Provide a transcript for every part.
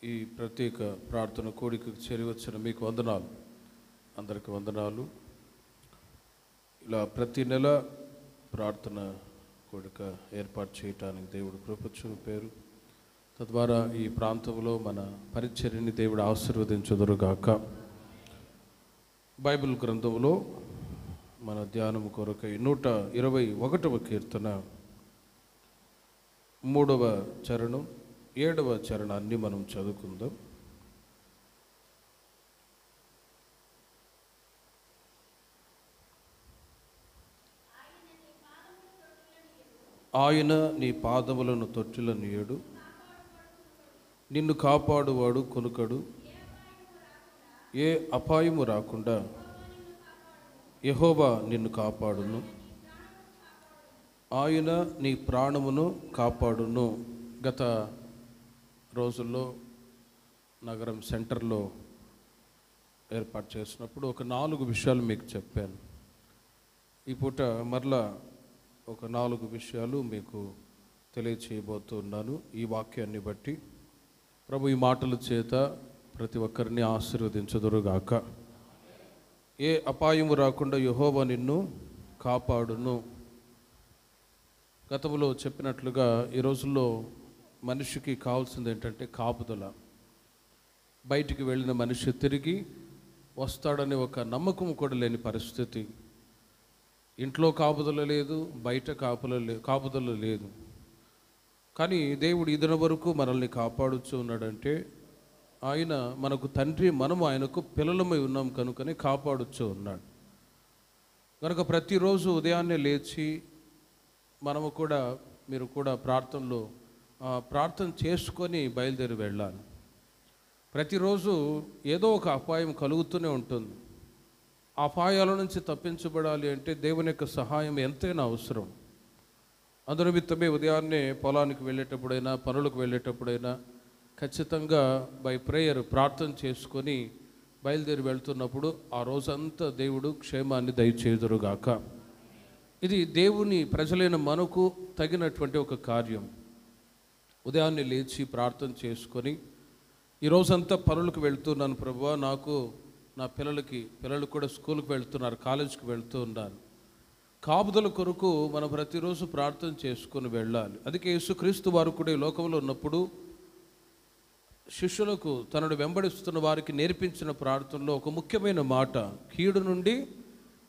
ఈ ప్రత్యేక ప్రార్థన కోడికకు చేరివచ్చిన మీకు వందనాలు. అందరికి వందనాలు. ఇలా ప్రతి నెల ప్రార్థన కోడిక ఏర్పాటు చేయటానికి దేవుడు కృప చూపారు. తద్వారా ఈ ప్రాంతంలో మన పరిచర్యని దేవుడు ఆశీర్వదించుదురుగాక. బైబిల్ గ్రంథంలో మన ధ్యానం కొరకై 121వ కీర్తన 3వ చరణం 7వ చరణాన్ని మనం చదువుకుందాం. ఆయన నీ పాదములను తొట్టిలనియడు, నిన్ను కాపాడువాడు కొనుకడు. ఏ అపాయము రాకుండా యెహోవా నిన్ను కాపాడును. ఆయన నీ ప్రాణమును కాపాడును. గత రోజుల్లో నగరం సెంటర్లో ఏర్పాటు చేసినప్పుడు ఒక 4 విషయాలు మీకు చెప్పాను. ఈ పూట మరలా ఒక 4 విషయాలు మీకు తెలియచేయబోతున్నాను. ఈ వాక్యాన్ని బట్టి ప్రభు ఈ మాటల చేత ప్రతి ఒక్కరిని ఆశీర్వదించుదురుగాక. ఏ అపాయము రాకుండా యెహోవా నిన్ను కాపాడును. గతంలో చెప్పినట్లుగా ఈ రోజుల్లో మనిషికి కావాల్సింది ఏంటంటే కాపుదల. బయటికి వెళ్ళిన మనిషి తిరిగి వస్తాడని ఒక నమ్మకం కూడా లేని పరిస్థితి. ఇంట్లో కాపుదల లేదు, బయట కాపుదల లేదు. కానీ దేవుడు ఈ దినం వరకు మనల్ని కాపాడుచూ ఉన్నాడంటే ఆయన మనకు తండ్రి, మనము ఆయనకు పిల్లలమై ఉన్నాం కనుకనే కాపాడుచూ ఉన్నాడు. కనుక ప్రతిరోజు ఉదయాన్నే లేచి మనము కూడా, మీరు కూడా ప్రార్థన చేసుకొని బయలుదేరి వెళ్ళాలి. ప్రతిరోజు ఏదో ఒక అపాయం కలుగుతూనే ఉంటుంది. ఆ అపాయాల నుంచి తప్పించబడాలి అంటే దేవుని యొక్క సహాయం ఎంతైనా అవసరం. అందునిమిత్తమే ఉదయాన్నే పొలానికి వెళ్ళేటప్పుడైనా, పనులకు వెళ్ళేటప్పుడైనా ఖచ్చితంగా బై ప్రేయర్ ప్రార్థన చేసుకొని బయలుదేరి వెళ్తున్నప్పుడు ఆ రోజంతా దేవుడు క్షేమాన్ని దయచేయుదురుగాక. ఇది దేవుని ప్రజలైన మనకు తగినటువంటి ఒక కార్యం. ఉదయాన్నే లేచి ప్రార్థన చేసుకొని ఈరోజంతా పనులకు వెళ్తున్నాను ప్రభువా, నాకు నా పిల్లలు కూడా స్కూల్కి వెళ్తున్నారు, కాలేజీకి వెళ్తూ ఉన్నారు. కాపుదల కొరకు మనం ప్రతిరోజు ప్రార్థన చేసుకొని వెళ్ళాలి. అందుకే యేసుక్రీస్తు వారు కూడా ఈ లోకంలో ఉన్నప్పుడు శిష్యులకు తనను వెంబడిస్తున్న వారికి నేర్పించిన ప్రార్థనలో ఒక ముఖ్యమైన మాట, కీడు నుండి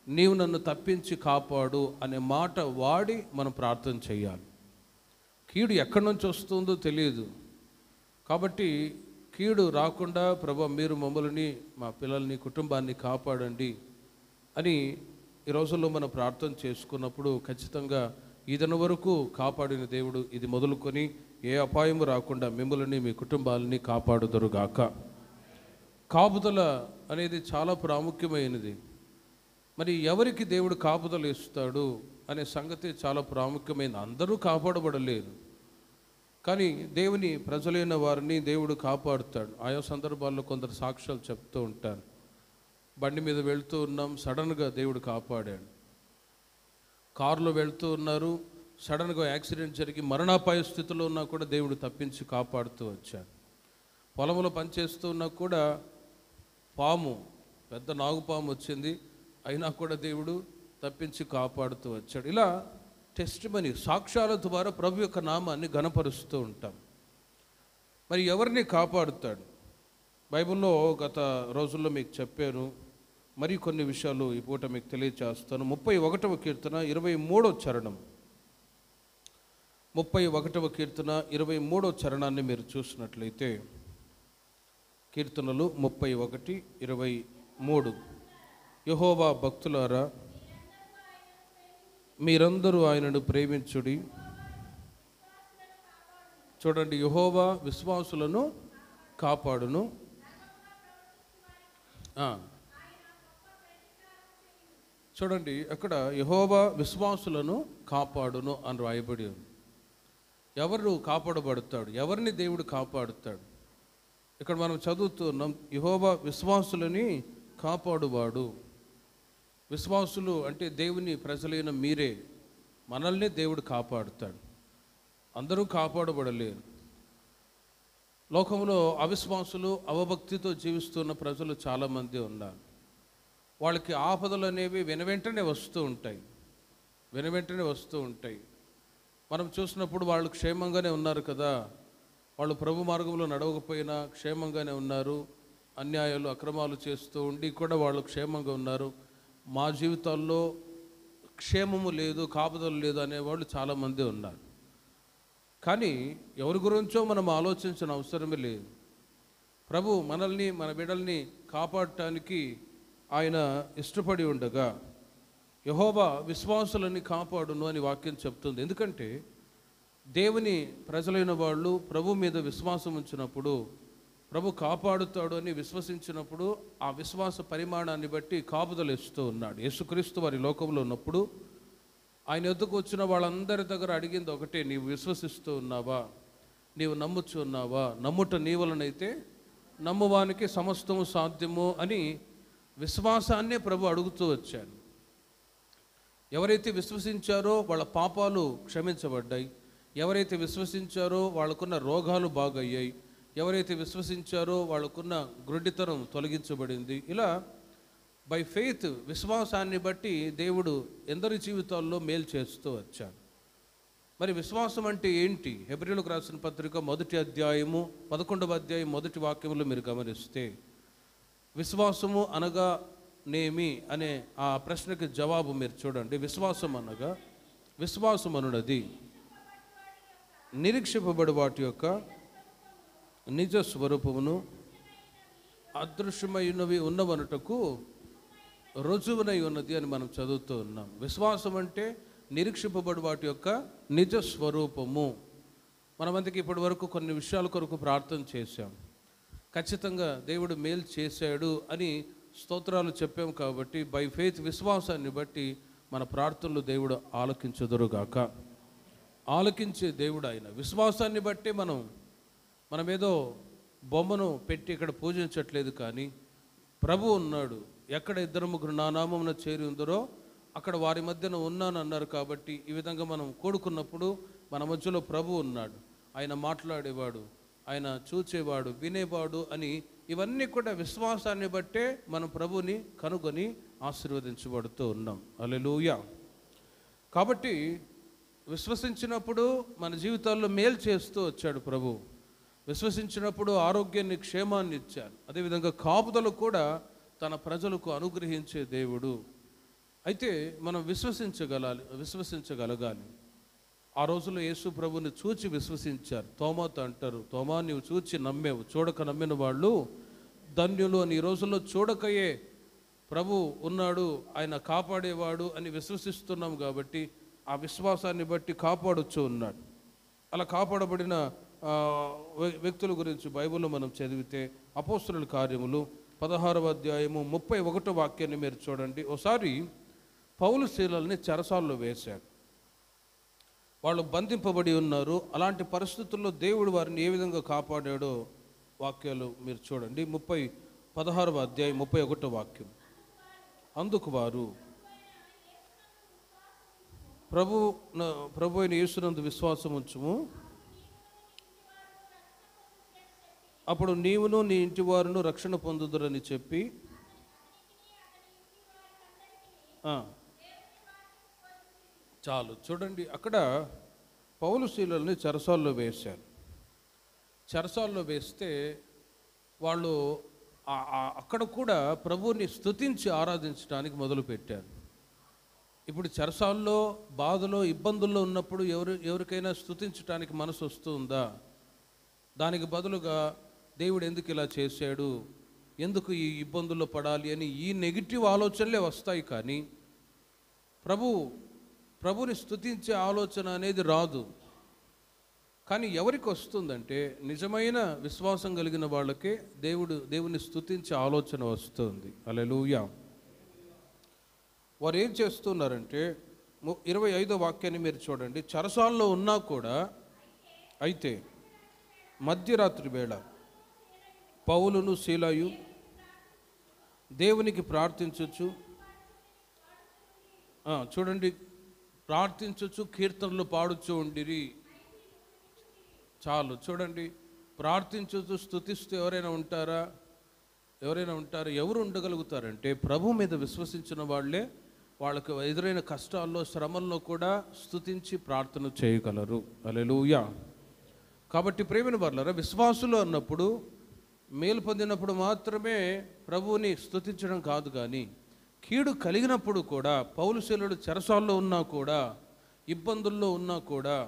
నీవు నన్ను తప్పించి కాపాడు అనే మాట వాడి మనం ప్రార్థన చేయాలి. కీడు ఎక్కడి నుంచి వస్తుందో తెలియదు కాబట్టి కీడు రాకుండా ప్రభు మీరు మమ్మల్ని, మా పిల్లల్ని, కుటుంబాన్ని కాపాడండి అని ఈ రోజుల్లో మనం ప్రార్థన చేసుకున్నప్పుడు ఖచ్చితంగా ఈ దినం వరకు కాపాడిన దేవుడు ఇది మొదలుకొని ఏ అపాయము రాకుండా మిమ్మల్ని, మీ కుటుంబాలని కాపాడుదురుగాక. కాపుదల అనేది చాలా ప్రాముఖ్యమైనది. మరి ఎవరికి దేవుడు కాపుదల ఇస్తాడు అనే సంగతి చాలా ప్రాముఖ్యమైనది. అందరూ కాపాడబడలేరు, కానీ దేవుని ప్రజలైన వారిని దేవుడు కాపాడుతాడు. ఆయా సందర్భాల్లో కొందరు సాక్ష్యాలు చెప్తూ ఉంటారు. బండి మీద వెళ్తూ ఉన్నాం, సడన్గా దేవుడు కాపాడాడు. కారులో వెళ్తూ ఉన్నారు, సడన్గా యాక్సిడెంట్ జరిగి మరణాపాయ స్థితిలో ఉన్నా కూడా దేవుడు తప్పించి కాపాడుతూ వచ్చాడు. పొలంలో పనిచేస్తూ ఉన్నా కూడా పెద్ద నాగుపాము వచ్చింది, అయినా కూడా దేవుడు తప్పించి కాపాడుతూ వచ్చాడు. ఇలా టెస్టిమనీ, సాక్ష్యాల ద్వారా ప్రభు యొక్క నామాన్ని ఘనపరుస్తూ ఉంటాం. మరి ఎవరిని కాపాడుతాడు? బైబిల్లో గత రోజుల్లో మీకు చెప్పాను, మరి కొన్ని విషయాలు ఈ పూట మీకు తెలియచేస్తాను. 31వ కీర్తన 23వ చరణం, 31వ కీర్తన 23వ చరణాన్ని మీరు చూసినట్లయితే, కీర్తనలు 31:23, యెహోవా భక్తులారా మీరందరూ ఆయనను ప్రేమించుడి. చూడండి, యెహోవా విశ్వాసులను కాపాడును. చూడండి, అక్కడ యెహోవా విశ్వాసులను కాపాడును అని రాయబడి ఉంది. ఎవరు కాపాడబడతాడు? ఎవరిని దేవుడు కాపాడుతాడు? ఇక్కడ మనం చదువుతున్నాం, యెహోవా విశ్వాసులని కాపాడువాడు. విశ్వాసులు అంటే దేవుని ప్రజలైన మీరే. మనల్ని దేవుడు కాపాడుతాడు. అందరూ కాపాడబడలేరు. లోకంలో అవిశ్వాసులు, అవభక్తితో జీవిస్తున్న ప్రజలు చాలామంది ఉన్నారు. వాళ్ళకి ఆపదలు అనేవి వెనువెంటనే వస్తూ ఉంటాయి, వస్తూ ఉంటాయి. మనం చూసినప్పుడు వాళ్ళు క్షేమంగానే ఉన్నారు కదా, వాళ్ళు ప్రభు మార్గంలో నడవకపోయినా క్షేమంగానే ఉన్నారు. అన్యాయాలు, అక్రమాలు చేస్తూ ఉండి కూడా వాళ్ళు క్షేమంగా ఉన్నారు. మా జీవితాల్లో క్షేమము లేదు, కాపుదలు లేదు అనేవాళ్ళు చాలామంది ఉన్నారు. కానీ ఎవరి గురించో మనం ఆలోచించిన అవసరమే లేదు. ప్రభు మనల్ని, మన బిడ్డల్ని కాపాడటానికి ఆయన ఇష్టపడి ఉండగా యెహోవా విశ్వాసులని కాపాడును అని వాక్యం చెప్తుంది. ఎందుకంటే దేవుని ప్రజలైన వాళ్ళు ప్రభు మీద విశ్వాసం ఉంచినప్పుడు, ప్రభు కాపాడుతాడు అని విశ్వసించినప్పుడు, ఆ విశ్వాస పరిమాణాన్ని బట్టి కాపుదలు ఇస్తూ ఉన్నాడు. యేసుక్రీస్తు వారి లోకంలో ఉన్నప్పుడు ఆయన ఎద్దుకు వచ్చిన వాళ్ళందరి దగ్గర అడిగింది ఒకటే, నీవు విశ్వసిస్తూ ఉన్నావా, నీవు నమ్ముచు ఉన్నావా, నమ్ముట నీ వలనైతే నమ్మువానికి సమస్తము సాధ్యము అని విశ్వాసాన్నే ప్రభు అడుగుతూ వచ్చాడు. ఎవరైతే విశ్వసించారో వాళ్ళ పాపాలు క్షమించబడ్డాయి, ఎవరైతే విశ్వసించారో వాళ్ళకున్న రోగాలు బాగయ్యాయి, ఎవరైతే విశ్వసించారో వాళ్ళకున్న గ్రుడ్డితనం తొలగించబడింది. ఇలా బై ఫెయిత్, విశ్వాసాన్ని బట్టి దేవుడు ఎందరి జీవితాల్లో మేలు చేస్తూ వచ్చాడు. మరి విశ్వాసం అంటే ఏంటి? హెబ్రీయులకు రాసిన పత్రిక 1వ అధ్యాయము 11వ అధ్యాయం 1వ వాక్యంలో మీరు గమనిస్తే, విశ్వాసము అనగా నేమి అనే ఆ ప్రశ్నకి జవాబు మీరు చూడండి. విశ్వాసం అనగా, విశ్వాసమనున్నది నిరీక్షింపబడి వాటి యొక్క నిజ స్వరూపమును అదృశ్యమైనవి ఉన్నవనుటకు రుజువునై ఉన్నది అని మనం చదువుతూ ఉన్నాం. విశ్వాసం అంటే నిరీక్షింపబడి వాటి యొక్క నిజ స్వరూపము. మనమందరికి ఇప్పటి వరకు కొన్ని విషయాల కొరకు ప్రార్థన చేశాం. ఖచ్చితంగా దేవుడు మేలు చేశాడు అని స్తోత్రాలు చెప్పాం. కాబట్టి బై ఫెయిత్, విశ్వాసాన్ని బట్టి మన ప్రార్థనలు దేవుడు ఆలకించుదురుగాక. ఆలకించే దేవుడు ఆయన. విశ్వాసాన్ని బట్టి మనమేదో బొమ్మను పెట్టి ఇక్కడ పూజించట్లేదు, కానీ ప్రభు ఉన్నాడు. ఎక్కడ 2-3 నా నామమున చేరి ఉందరో అక్కడ వారి మధ్యన ఉన్నాను అన్నారు. కాబట్టి ఈ విధంగా మనం కూడుకున్నప్పుడు మన మధ్యలో ప్రభు ఉన్నాడు. ఆయన మాట్లాడేవాడు, ఆయన చూచేవాడు, వినేవాడు అని ఇవన్నీ కూడా విశ్వాసాన్ని బట్టే మనం ప్రభుని కనుగొని ఆశీర్వదించబడుతూ ఉన్నాం. హల్లెలూయా. కాబట్టి విశ్వసించినప్పుడు మన జీవితాల్లో మేలు చేస్తూ వచ్చాడు ప్రభు. విశ్వసించినప్పుడు ఆరోగ్యాన్ని, క్షేమాన్ని ఇచ్చాడు. అదేవిధంగా కాపుదలు కూడా తన ప్రజలకు అనుగ్రహించే దేవుడు. అయితే మనం విశ్వసించగలగాలి. ఆ రోజుల్లో యేసు ప్రభుని చూచి విశ్వసించారు. తోమాతో అంటారు, తోమా నీవు చూచి నమ్మేవు, చూడక నమ్మిన వాళ్ళు ధన్యులు అని. ఈ రోజుల్లో చూడకయే ప్రభు ఉన్నాడు, ఆయన కాపాడేవాడు అని విశ్వసిస్తున్నాం. కాబట్టి ఆ విశ్వాసాన్ని బట్టి కాపాడుచూ ఉన్నాడు. అలా కాపాడబడిన వ్యక్తుల గురించి బైబిల్లో మనం చదివితే అపోస్తలుల కార్యములు 16వ అధ్యాయము 31వ వాక్యాన్ని మీరు చూడండి. ఒకసారి పౌలు శీలల్ని చెరసాల్లో వేశాడు. వాళ్ళు బంధింపబడి ఉన్నారు. అలాంటి పరిస్థితుల్లో దేవుడు వారిని ఏ విధంగా కాపాడాడో వాక్యాలు మీరు చూడండి. 16వ అధ్యాయం 31వ వాక్యం. అందుకు వారు ప్రభు అయిన యేసునందు విశ్వాసం ఉంచుము, అప్పుడు నీవును నీ ఇంటి వారును రక్షణ పొందుదురని చెప్పి చాలు. చూడండి, అక్కడ పౌలు శీలల్ని చెరసాల్లో వేశారు. చెరసాల్లో వేస్తే వాళ్ళు అక్కడ కూడా ప్రభువుని స్తుతించి ఆరాధించడానికి మొదలుపెట్టారు. ఇప్పుడు చెరసాల్లో, బాధలో, ఇబ్బందుల్లో ఉన్నప్పుడు ఎవరికైనా స్తుతించడానికి మనసు వస్తుందా? దానికి బదులుగా దేవుడు ఎందుకు ఇలా చేశాడు, ఎందుకు ఈ ఇబ్బందుల్లో పడాలి అని ఈ నెగిటివ్ ఆలోచనలే వస్తాయి. కానీ ప్రభుని స్తుతించే ఆలోచన అనేది రాదు. కానీ ఎవరికి వస్తుందంటే నిజమైన విశ్వాసం కలిగిన వాళ్ళకే దేవుని స్తుతించే ఆలోచన వస్తుంది. హల్లెలూయా. వారు ఏం చేస్తున్నారంటే 25వ వాక్యాన్ని మీరు చూడండి. చెరసాల్లో ఉన్నా కూడా, అయితే మధ్యరాత్రి వేళ పౌలును శీలాయు దేవునికి ప్రార్థించొచ్చు, చూడండి, ప్రార్థించొచ్చు, కీర్తనలు పాడుచూ ఉండిరి. చాలు. చూడండి, ప్రార్థించుతూ స్తుతిస్తూ ఎవరైనా ఉంటారా? ఎవరు ఉండగలుగుతారంటే ప్రభు మీద విశ్వసించిన వాళ్ళే వాళ్ళకు ఎదురైన కష్టాల్లో, శ్రమల్లో కూడా స్తుతించి ప్రార్థన చేయగలరు. హల్లెలూయా. కాబట్టి ప్రియమైన వారలారా, విశ్వాసులు అన్నప్పుడు, మేలు పొందినప్పుడు మాత్రమే ప్రభువుని స్తుతించడం కాదు, కానీ కీడు కలిగినప్పుడు కూడా, పౌలు శీలుడు చెరసాల్లో ఉన్నా కూడా, ఇబ్బందుల్లో ఉన్నా కూడా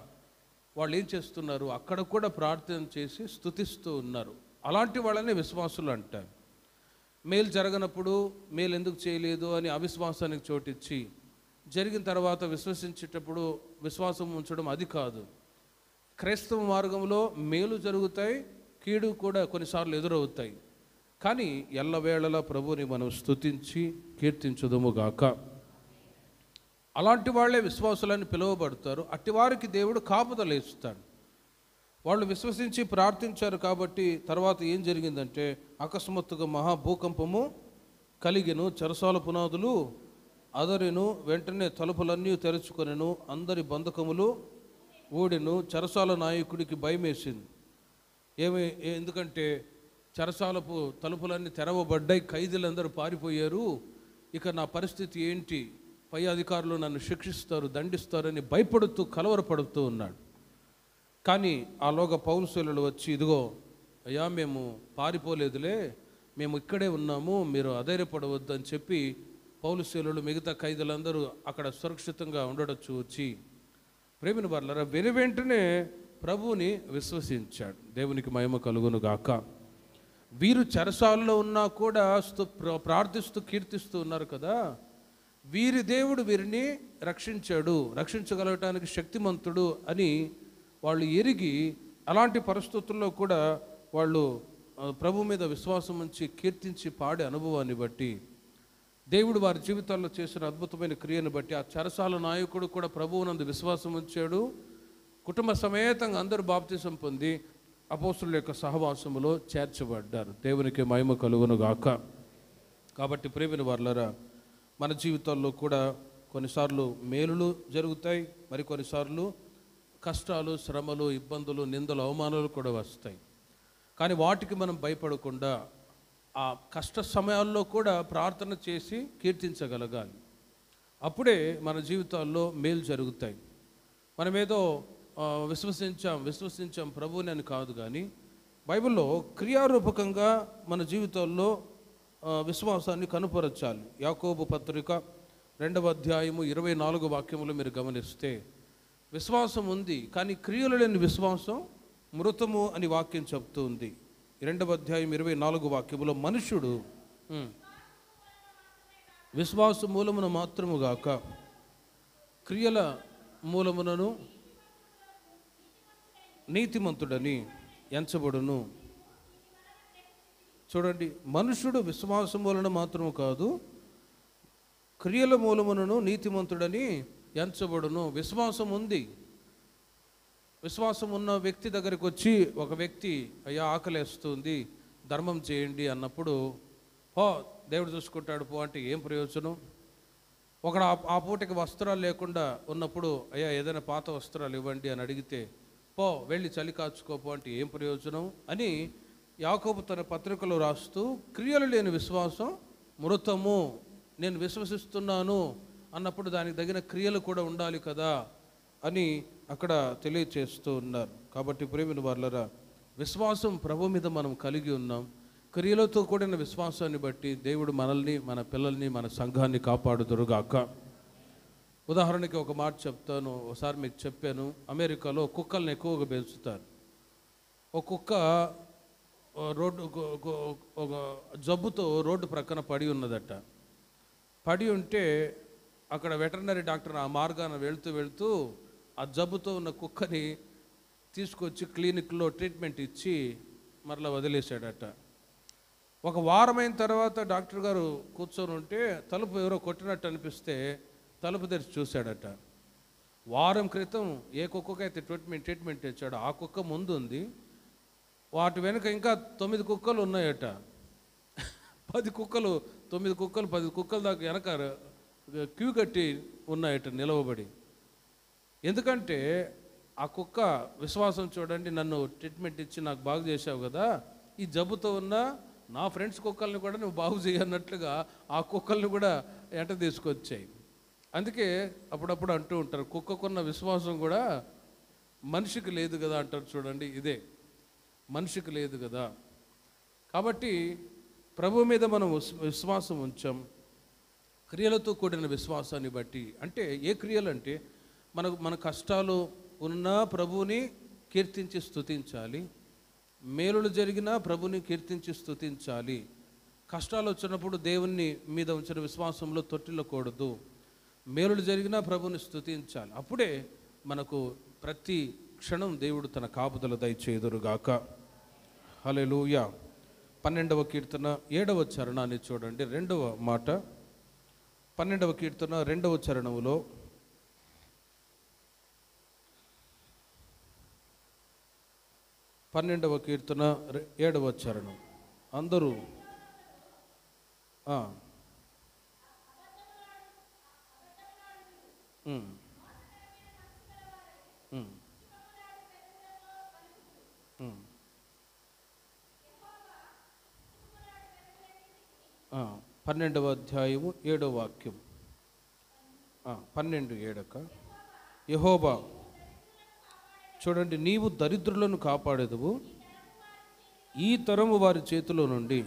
వాళ్ళు ఏం చేస్తున్నారు? అక్కడ కూడా ప్రార్థన చేసి స్తుతిస్తూ ఉన్నారు. అలాంటి వాళ్ళనే విశ్వాసులు అంటారు. మేలు జరగనప్పుడు మేలు ఎందుకు చేయలేదు అని అవిశ్వాసానికి చోటిచ్చి, జరిగిన తర్వాత విశ్వసించేటప్పుడు విశ్వాసం ఉంచడం అది కాదు. క్రైస్తవ మార్గంలో మేలు జరుగుతాయి, కీడు కూడా కొన్నిసార్లు ఎదురవుతాయి. కానీ ఎల్లవేళలా ప్రభువుని మనం స్తుతించి కీర్తించుదుముగాక. అలాంటి వాళ్ళే విశ్వాసులని పిలువబడతారు. అట్టి వారికి దేవుడు కాపుదల ఇస్తాడు. వాళ్ళు విశ్వసించి ప్రార్థించారు కాబట్టి తర్వాత ఏం జరిగిందంటే, అకస్మాత్తుగా మహాభూకంపము కలిగెను, చెరసాల పునాదులు అదరెను, వెంటనే తలుపులన్నీ తెరుచుకొనెను, అందరి బంధకములు ఊడెను. చెరసాల నాయకుడికి భయమేసింది. ఎందుకంటే చెరసాలపు తలుపులన్నీ తెరవబడ్డాయి, ఖైదీలందరూ పారిపోయారు, ఇక నా పరిస్థితి ఏంటి, పై అధికారులు నన్ను శిక్షిస్తారు, దండిస్తారని భయపడుతూ కలవరపడుతూ ఉన్నాడు. కానీ ఆలోగా పౌలు శీలుడు వచ్చి, ఇదిగో అయ్యా, మేము పారిపోలేదులే, మేము ఇక్కడే ఉన్నాము, మీరు అధైర్యపడవద్దు అని చెప్పి పౌలు శీలుడు మిగతా ఖైదీలందరూ అక్కడ సురక్షితంగా ఉండడం చూచి, ప్రేమిన వారలారా, వెనువెంటనే ప్రభువుని విశ్వసించాడు. దేవునికి మహిమ కలుగును గాక. వీరు చెరసాలలో ఉన్నా కూడా ప్రార్థిస్తూ కీర్తిస్తూ ఉన్నారు కదా. వీరి దేవుడు వీరిని రక్షించాడు, రక్షించగలగటానికి శక్తిమంతుడు అని వాళ్ళు ఎరిగి, అలాంటి పరిస్థితుల్లో కూడా వాళ్ళు ప్రభు మీద విశ్వాసం ఉంచి కీర్తించి పాడే అనుభవాన్ని బట్టి, దేవుడు వారి జీవితాల్లో చేసిన అద్భుతమైన క్రియను బట్టి ఆ చెరసాల నాయకుడు కూడా ప్రభువునందు విశ్వాసం ఉంచాడు. కుటుంబ సమేతంగా అందరూ బాప్తిసం పొంది అపోస్తుల యొక్క సహవాసములో చేర్చబడ్డారు. దేవునికి మహిమ కలుగును గాక. కాబట్టి ప్రియమైన వారలారా, మన జీవితాల్లో కూడా కొన్నిసార్లు మేలులు జరుగుతాయి, మరి కొన్నిసార్లు కష్టాలు, శ్రమలు, ఇబ్బందులు, నిందలు, అవమానాలు కూడా వస్తాయి. కానీ వాటికి మనం భయపడకుండా ఆ కష్ట సమయాల్లో కూడా ప్రార్థన చేసి కీర్తించగలగాలి. అప్పుడే మన జీవితాల్లో మేలు జరుగుతాయి. మనమేదో విశ్వసించాం ప్రభువుని అని కాదు, కానీ బైబిల్లో క్రియారూపకంగా మన జీవితాల్లో విశ్వాసాన్ని కనుపరచాలి. యాకోబు పత్రిక 2వ అధ్యాయము 24 వాక్యములు మీరు గమనిస్తే, విశ్వాసం ఉంది కానీ క్రియలు లేని విశ్వాసం మృతము అని వాక్యం చెప్తూ ఉంది. 2వ అధ్యాయం 24 వాక్యములో, మనుష్యుడు విశ్వాస మూలమున మాత్రము గాక క్రియల మూలమునను నీతిమంతుడని ఎంచబడును. చూడండి, మనుషుడు విశ్వాసం వలన మాత్రము కాదు, క్రియల మూలమునను నీతిమంతుడని ఎంచబడును. విశ్వాసం ఉంది. విశ్వాసం ఉన్న వ్యక్తి దగ్గరికి వచ్చి ఒక వ్యక్తి, అయ్యా ఆకలేస్తుంది, ధర్మం చేయండి అన్నప్పుడు, పో దేవుడు చూసుకుంటాడు పో అంటే ఏం ప్రయోజనం? ఒకడు ఆ పూటకి వస్త్రాలు లేకుండా ఉన్నప్పుడు, అయ్యా ఏదైనా పాత వస్త్రాలు ఇవ్వండి అని అడిగితే, పో వెళ్ళి చలి కాచుకోపో అంటే ఏం ప్రయోజనం అని యాకోబు తన పత్రికలో రాస్తూ, క్రియలు లేని విశ్వాసం మృతము. నేను విశ్వసిస్తున్నాను అన్నప్పుడు దానికి తగిన క్రియలు కూడా ఉండాలి కదా అని అక్కడ తెలియచేస్తూ ఉన్నారు. కాబట్టి ప్రేమిన వారలారా, విశ్వాసం ప్రభు మీద మనం కలిగి ఉన్నాం. క్రియలతో కూడిన విశ్వాసాన్ని బట్టి దేవుడు మనల్ని, మన పిల్లల్ని, మన సంఘాన్ని కాపాడుదురుగాక. ఉదాహరణకి ఒక మాట చెప్తాను. ఒకసారి మీకు చెప్పాను, అమెరికాలో కుక్కల్ని ఎక్కువగా పెంచుతారు. ఒక కుక్క ఒక జబ్బుతో రోడ్డు ప్రక్కన పడి ఉన్నదట. పడి ఉంటే అక్కడ వెటర్నరీ డాక్టర్ ఆ మార్గాన వెళ్తూ ఆ జబ్బుతో ఉన్న కుక్కని తీసుకొచ్చి క్లినిక్లో ట్రీట్మెంట్ ఇచ్చి మరలా వదిలేశాడట. ఒక వారమైన తర్వాత డాక్టర్ గారు కూర్చొని ఉంటే తలుపు ఎవరో కొట్టినట్టు అనిపిస్తే తలుపు తెరిచి చూశాడట. వారం క్రితం ఏ కుక్కకైతే ట్రీట్మెంట్ ఇచ్చాడో ఆ కుక్క ముందు ఉంది, వాటి వెనుక ఇంకా 9 కుక్కలు ఉన్నాయట. 10 కుక్కలు 10 కుక్కల దాకా వెనక క్యూ కట్టి ఉన్నాయట నిలవబడి. ఎందుకంటే ఆ కుక్క విశ్వాసం చూడండి, నన్ను ట్రీట్మెంట్ ఇచ్చి నాకు బాగు చేసావు కదా, ఈ జబ్బుతో ఉన్న నా ఫ్రెండ్స్ కుక్కల్ని కూడా నువ్వు బాగు చేయన్నట్లుగా ఆ కుక్కల్ని కూడా ఎంట తీసుకొచ్చాయి. అందుకే అప్పుడప్పుడు అంటూ ఉంటారు, కుక్కకున్న విశ్వాసం కూడా మనిషికి లేదు కదా అంటారు. చూడండి, ఇదే మనిషికి లేదు కదా. కాబట్టి ప్రభు మీద మనం విశ్వాసం ఉంచాం. క్రియలతో కూడిన విశ్వాసాన్ని బట్టి, అంటే ఏ క్రియలు అంటే మన కష్టాలు ఉన్న ప్రభువుని కీర్తించి స్తుతించాలి, మేలులు జరిగినా ప్రభుని కీర్తించి స్తుతించాలి. కష్టాలు వచ్చినప్పుడు దేవుని మీద ఉంచిన విశ్వాసంలో తొట్టిల్లకూడదు. మేలులు జరిగినా ప్రభుని స్తుతించాలి. అప్పుడే మనకు ప్రతి క్షణం దేవుడు తన కాపుదల దయచేయుదురుగాక. హల్లెలూయా. 12వ కీర్తన 7వ చరణాన్ని చూడండి. 2వ మాట, 12వ కీర్తన 2వ చరణములో, పన్నెండవ కీర్తన 7వ చరణం. అందరూ పన్నెండవ అధ్యాయము 7వ వాక్యం. 12:7 యెహోవా చూడండి, నీవు దరిద్రులను కాపాడెదవు, ఈ తరము వారి చేతిలో నుండి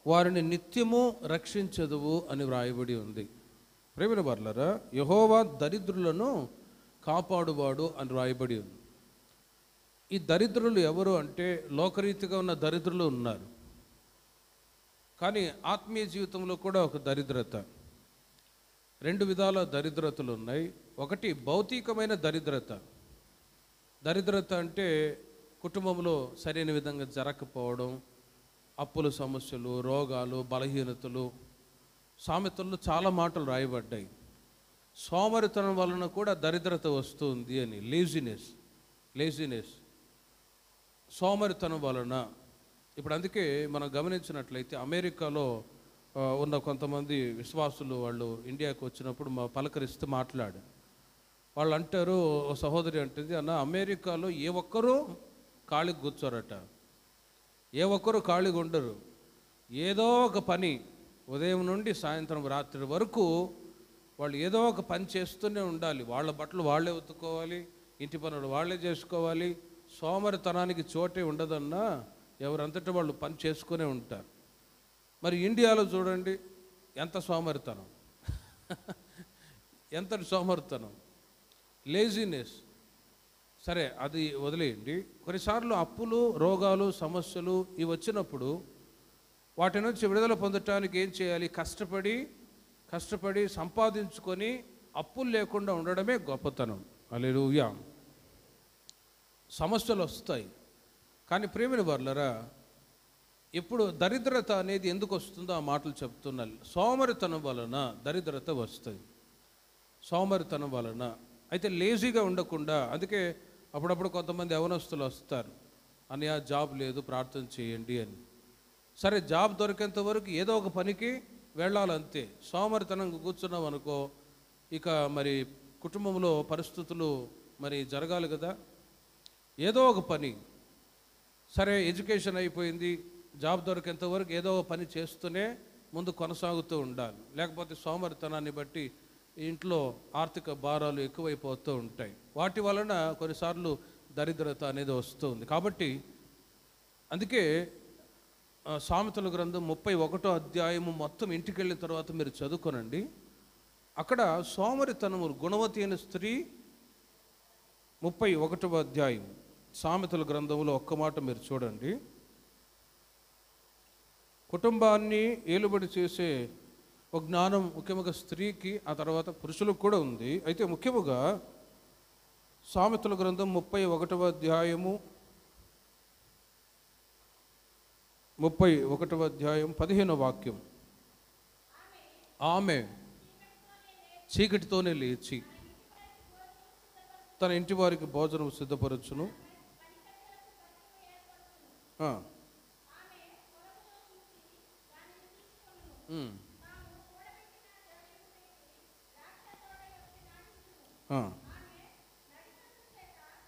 వారిని నిత్యము రక్షించదువు అని వ్రాయబడి ఉంది. ప్రేమైన వారలారా, యెహోవా దరిద్రులను కాపాడువాడు అని వ్రాయబడి ఉంది. ఈ దరిద్రులు ఎవరు అంటే లోకరీతిగా ఉన్న దరిద్రులు ఉన్నారు, కానీ ఆత్మీయ జీవితంలో కూడా ఒక దరిద్రత, 2 విధాల దరిద్రతలు ఉన్నాయి. ఒకటి భౌతికమైన దరిద్రత. దరిద్రత అంటే కుటుంబంలో సరైన విధంగా జరగకపోవడం, అప్పుల సమస్యలు, రోగాలు, బలహీనతలు. సామెతల్లో చాలా మాటలు రాయబడ్డాయి. సోమరితనం వలన కూడా దరిద్రత వస్తుంది అని. లేజినెస్ సోమరితనం వలన. ఇప్పుడు అందుకే మనం గమనించినట్లయితే అమెరికాలో ఉన్న కొంతమంది విశ్వాసులు వాళ్ళు ఇండియాకు వచ్చినప్పుడు పలకరిస్తూ మాట్లాడు. వాళ్ళు అంటారు, ఓ సహోదరి అంటుంది, అన్న అమెరికాలో ఏ ఒక్కరూ ఖాళీగా కూర్చోరట, ఏ ఒక్కరూ ఖాళీగా ఉండరు. ఏదో ఒక పని ఉదయం నుండి సాయంత్రం రాత్రి వరకు వాళ్ళు ఏదో ఒక పని చేస్తూనే ఉండాలి. వాళ్ళ బట్టలు వాళ్ళే ఉతుక్కోవాలి, ఇంటి పనులు వాళ్ళే చేసుకోవాలి. సోమరితనానికి చోటే ఉండదన్నా ఎవరంతటా వాళ్ళు పని చేసుకునే ఉంటారు. మరి ఇండియాలో చూడండి ఎంత సోమరితనం ఎంత సోమరితనం, లేజినెస్. సరే, అది వదిలేయండి. కొన్నిసార్లు అప్పులు, రోగాలు, సమస్యలు ఇవి వచ్చినప్పుడు వాటి నుంచి విడుదల పొందటానికి ఏం చేయాలి? కష్టపడి సంపాదించుకొని అప్పులు లేకుండా ఉండడమే గొప్పతనం. హల్లెలూయా. సమస్యలు వస్తాయి, కానీ ప్రేమిన వారలారా, ఇప్పుడు దరిద్రత అనేది ఎందుకు వస్తుందో ఆ మాటలు చెప్తున్నారు. సోమరితనం వలన దరిద్రత వస్తుంది, సోమరితనం వలన. అయితే లేజీగా ఉండకుండా, అందుకే అప్పుడప్పుడు కొంతమంది యవనస్తులు వస్తారు, అన్నయ్య జాబ్ లేదు ప్రార్థన చేయండి అని. సరే, జాబ్ దొరికేంత వరకు ఏదో ఒక పనికి వెళ్ళాలంతే. సోమరితనంగా కూర్చున్నాం అనుకో, ఇక మరి కుటుంబంలో పరిస్థితులు మరి జరగాలి కదా, ఏదో ఒక పని. సరే, ఎడ్యుకేషన్ అయిపోయింది, జాబ్ దొరికేంత వరకు ఏదో ఒక పని చేస్తూనే ముందు కొనసాగుతూ ఉండాలి. లేకపోతే సోమరితనాన్ని బట్టి ఇంట్లో ఆర్థిక భారాలు ఎక్కువైపోతూ ఉంటాయి. వాటి వలన కొన్నిసార్లు దరిద్రత అనేది వస్తుంది. కాబట్టి అందుకే సామెతల గ్రంథం 31వ అధ్యాయము మొత్తం ఇంటికి వెళ్ళిన తర్వాత మీరు చదువుకోనండి. అక్కడ సోమరితనము గుణవతి అయిన స్త్రీ 31వ అధ్యాయం సామెతల గ్రంథంలో ఒక్క మాట మీరు చూడండి. కుటుంబాన్ని ఏలుబడి చేసే ఒక జ్ఞానం ముఖ్యంగా స్త్రీకి, ఆ తర్వాత పురుషులకు కూడా ఉంది. అయితే ముఖ్యముగా సామెతల గ్రంథం 31వ అధ్యాయము 15వ వాక్యం. ఆమె చీకటితోనే లేచి తన ఇంటి వారికి భోజనం సిద్ధపరచును.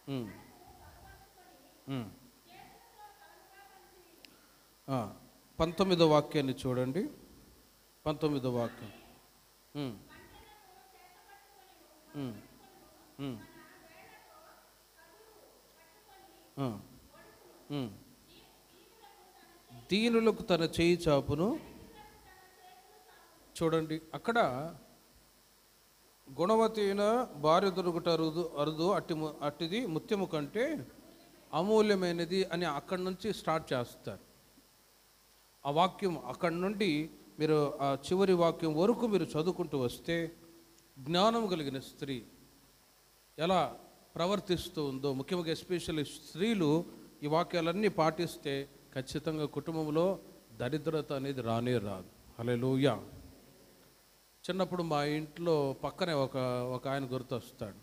ఉమ్, ఉమ్. 19వ వాక్యాన్ని చూడండి. 19వ వాక్యం. ఉమ్, ఉమ్, ఉమ్, ఆ, ఉమ్. దీనులకు తన చేయి చాపును. చూడండి అక్కడ గుణవతి అయిన భార్య దొరుకుట అరుదు అరుదు అట్టిది ముత్యము కంటే అమూల్యమైనది అని అక్కడి నుంచి స్టార్ట్ చేస్తారు. ఆ వాక్యం అక్కడి నుండి మీరు ఆ చివరి వాక్యం వరకు మీరు చదువుకుంటూ వస్తే జ్ఞానం కలిగిన స్త్రీ ఎలా ప్రవర్తిస్తూ ఉందో, ముఖ్యంగా ఎస్పెషల్లీ స్త్రీలు ఈ వాక్యాలన్నీ పాటిస్తే ఖచ్చితంగా కుటుంబంలో దరిద్రత అనేది రానే రాదు. హల్లెలూయా. చిన్నప్పుడు మా ఇంట్లో పక్కనే ఒక ఆయన గుర్తొస్తాడు.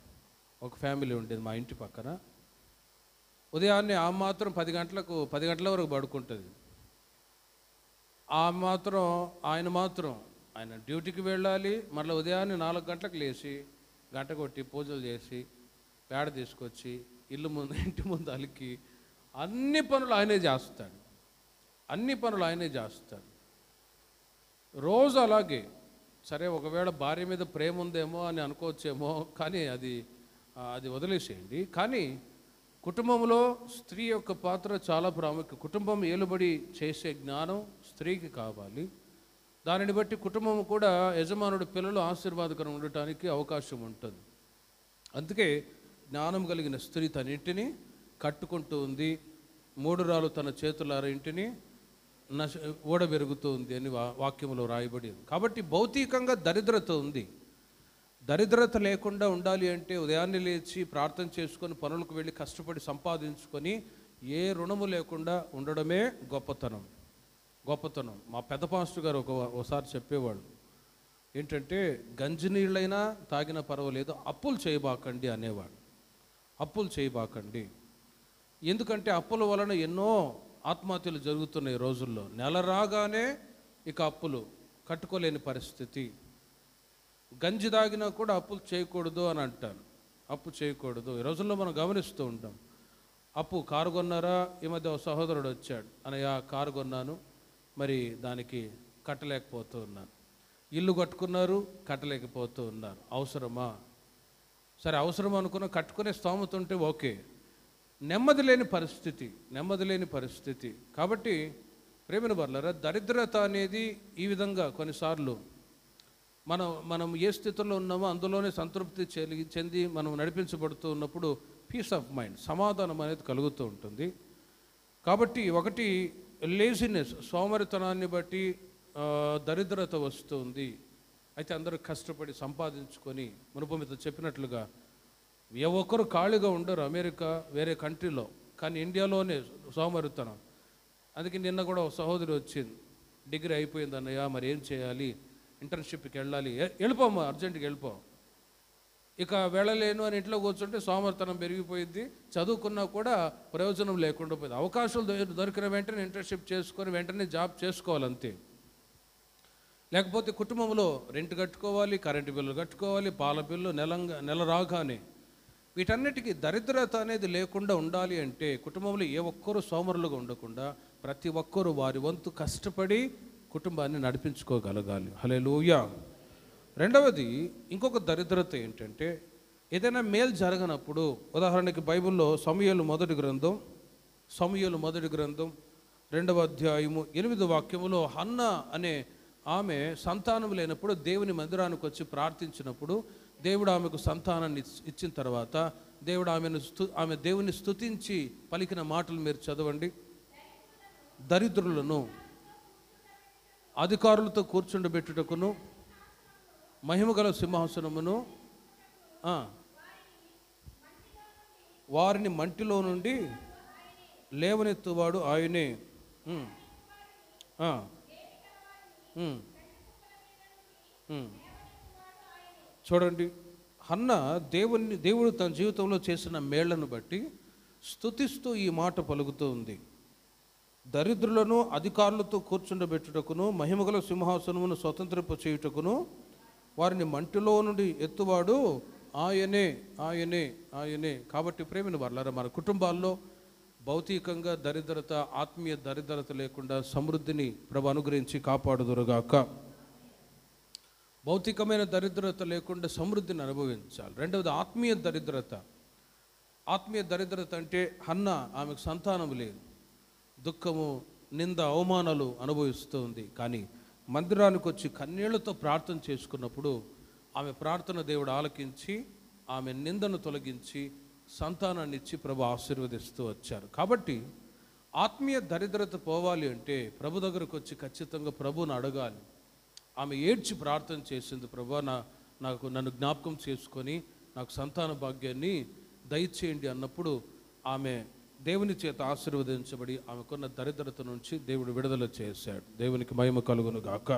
ఒక ఫ్యామిలీ ఉండేది మా ఇంటి పక్కన. ఉదయాన్నే ఆ మాత్రం 10 గంటల వరకు పడుకుంటుంది. ఆయన డ్యూటీకి వెళ్ళాలి. మళ్ళీ ఉదయాన్నే 4 గంటలకు లేచి గంట కొట్టి పూజలు చేసి పేడ తీసుకొచ్చి ఇంటి ముందు అలికి అన్ని పనులు ఆయనే చేస్తాడు. రోజు అలాగే. సరే, ఒకవేళ భార్య మీద ప్రేమ ఉందేమో అని అనుకోవచ్చేమో, కానీ అది వదిలేసేయండి. కానీ కుటుంబంలో స్త్రీ యొక్క పాత్ర చాలా ప్రాముఖ్యం. కుటుంబం ఏలుబడి చేసే జ్ఞానం స్త్రీకి కావాలి. దానిని బట్టి కుటుంబం కూడా యజమానుడి పిల్లలు ఆశీర్వాదకరం ఉండటానికి అవకాశం ఉంటుంది. అందుకే జ్ఞానం కలిగిన స్త్రీ తన ఇంటిని కట్టుకుంటూ ఉంది. మూఢురాలు తన చేతులార ఇంటిని ఓడబెరుగుతూ ఉంది అని వాక్యంలో రాయబడి ఉంది. కాబట్టి భౌతికంగా దరిద్రత ఉంది. దరిద్రత లేకుండా ఉండాలి అంటే ఉదయాన్నే లేచి ప్రార్థన చేసుకొని పనులకు వెళ్ళి కష్టపడి సంపాదించుకొని ఏ రుణము లేకుండా ఉండడమే గొప్పతనం. మా పెద్ద పాస్టర్ గారు ఒకసారి చెప్పేవాళ్ళు ఏంటంటే, గంజి నీళ్ళైనా తాగినా పర్వాలేదు, అప్పులు చేయబాకండి అనేవాడు. అప్పులు చేయబాకండి. ఎందుకంటే అప్పుల వలన ఎన్నో ఆత్మహత్యలు జరుగుతున్నాయి ఈ రోజుల్లో. నెల రాగానే ఇక అప్పులు, కట్టుకోలేని పరిస్థితి. గంజి తాగినా కూడా అప్పులు చేయకూడదు అని అంటారు. అప్పు చేయకూడదు. ఈ రోజుల్లో మనం గమనిస్తూ ఉంటాం. కారు కొన్నారా? ఈ మధ్య ఒక సహోదరుడు వచ్చాడు, అన్నయ్య కారు కొన్నాను, మరి దానికి కట్టలేకపోతూ ఉన్నాను. ఇల్లు కట్టుకున్నారు, కట్టలేకపోతూ ఉన్నారు. అవసరమా? సరే, అవసరం అనుకున్న కట్టుకునే స్తోమత ఉంటే ఓకే. నెమ్మది లేని పరిస్థితి. కాబట్టి ప్రేమను బర్లరా, దరిద్రత అనేది ఈ విధంగా కొన్నిసార్లు మనం ఏ స్థితిలో ఉన్నామో అందులోనే సంతృప్తి చెంది మనం నడిపించబడుతూ ఉన్నప్పుడు పీస్ ఆఫ్ మైండ్, సమాధానం అనేది కలుగుతూ ఉంటుంది. కాబట్టి ఒకటి లేజినెస్, సోమరితనాన్ని బట్టి దరిద్రత వస్తుంది. అయితే అందరూ కష్టపడి సంపాదించుకొని మునుపు మీద చెప్పినట్లుగా ఏ ఒక్కరు ఖాళీగా ఉండరు. అమెరికా వేరే కంట్రీలో, కానీ ఇండియాలోనే సోమరితనం. అందుకే నిన్న కూడా ఒక సహోదరి వచ్చింది, డిగ్రీ అయిపోయింది అన్నయ్య, మరి ఏం చేయాలి, ఇంటర్న్షిప్కి వెళ్ళాలి. వెళ్ళిపోమ్మా, అర్జెంటుగా వెళ్ళిపో. ఇక వెళ్ళలేను అని ఇంట్లో కూర్చుంటే సోమరితనం పెరిగిపోయింది. చదువుకున్నా కూడా ప్రయోజనం లేకుండా పోయింది. అవకాశాలు దొరికిన వెంటనే ఇంటర్న్షిప్ చేసుకొని వెంటనే జాబ్ చేసుకోవాలంతే. లేకపోతే కుటుంబంలో రెంట్ కట్టుకోవాలి, కరెంటు బిల్లు కట్టుకోవాలి, పాల బిల్లు నెల రాగానే. వీటన్నిటికీ దరిద్రత అనేది లేకుండా ఉండాలి అంటే కుటుంబంలో ఏ ఒక్కరూ సోమరులుగా ఉండకుండా ప్రతి ఒక్కరూ వారి వంతు కష్టపడి కుటుంబాన్ని నడిపించుకోగలగాలి. హల్లెలూయా. రెండవది, ఇంకొక దరిద్రత ఏంటంటే, ఏదైనా మేలు జరగనప్పుడు, ఉదాహరణకి బైబిల్లో సమూయేలు మొదటి గ్రంథం 2వ అధ్యాయము 8వ వాక్యములో హన్నా అనే ఆమె సంతానం లేనప్పుడు దేవుని మందిరానికి వచ్చి ప్రార్థించినప్పుడు దేవుడు ఆమెకు సంతానాన్ని ఇచ్చిన తర్వాత ఆమె దేవుని స్తుతించి పలికిన మాటలు మీరు చదవండి. దరిద్రులను అధికారులతో కూర్చుండబెట్టుటకును మహిమగల సింహాసనమును వారిని మంటిలో నుండి లేవనెత్తువాడు ఆయనే. చూడండి, హన్నా దేవుడు తన జీవితంలో చేసిన మేళ్లను బట్టి స్తుతిస్తూ ఈ మాట పలుకుతూ ఉంది. దరిద్రులను అధికారులతో కూర్చుండబెట్టుటకును మహిమగల సింహాసనమును స్వతంత్రింప చేయుటకును వారిని మంటిలో నుండి ఎత్తువాడు ఆయనే ఆయనే ఆయనే. కాబట్టి ప్రేమిన వాళ్ళారా, మన కుటుంబాల్లో భౌతికంగా దరిద్రత, ఆత్మీయ దరిద్రత లేకుండా సమృద్ధిని ప్రభు అనుగ్రహించి కాపాడుదురుగాక. భౌతికమైన దరిద్రత లేకుండా సమృద్ధిని అనుభవించాలి. రెండవది ఆత్మీయ దరిద్రత. ఆత్మీయ దరిద్రత అంటే హన్న, ఆమెకు సంతానం లేదు, దుఃఖము, నింద, అవమానాలు అనుభవిస్తుంది. కానీ మందిరానికి వచ్చి కన్నీళ్లతో ప్రార్థన చేసుకున్నప్పుడు ఆమె ప్రార్థన దేవుడు ఆలకించి ఆమె నిందను తొలగించి సంతానాన్ని ఇచ్చి ప్రభు ఆశీర్వదిస్తూ వచ్చారు. కాబట్టి ఆత్మీయ దరిద్రత పోవాలి అంటే ప్రభు దగ్గరకు వచ్చి ఖచ్చితంగా ప్రభువుని అడగాలి. ఆమె ఏడ్చి ప్రార్థన చేసింది, ప్రభు నన్ను జ్ఞాపకం చేసుకొని నాకు సంతాన భాగ్యాన్ని దయచేయండి అన్నప్పుడు ఆమె దేవుని చేత ఆశీర్వదించబడి ఆమెకున్న దరిద్రత నుంచి దేవుడు విడుదల చేశాడు. దేవునికి మహిమ కలుగును గాక.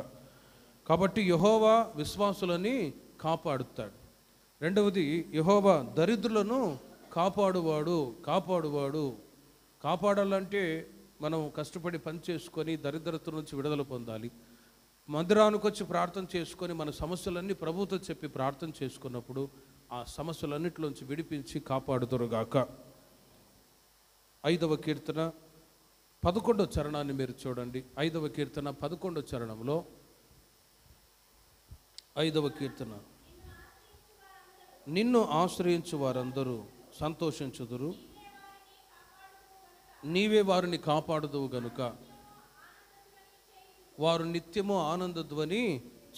కాబట్టి యెహోవా విశ్వాసులని కాపాడుతాడు. రెండవది యెహోవా దరిద్రులను కాపాడువాడు. కాపాడాలంటే మనం కష్టపడి పని చేసుకొని దరిద్రత నుంచి విడుదల పొందాలి. మందిరానికి వచ్చి ప్రార్థన చేసుకొని మన సమస్యలన్నీ ప్రభువుతో చెప్పి ప్రార్థన చేసుకున్నప్పుడు ఆ సమస్యలన్నిటిలోంచి విడిపించి కాపాడుదురుగాక. 5వ కీర్తన 11వ చరణాన్ని మీరు చూడండి. 5వ కీర్తన 11వ చరణంలో 5వ కీర్తన, నిన్ను ఆశ్రయించు వారందరూ సంతోషించుదురు, నీవే వారిని కాపాడుదువు గనుక వారు నిత్యము ఆనందధ్వని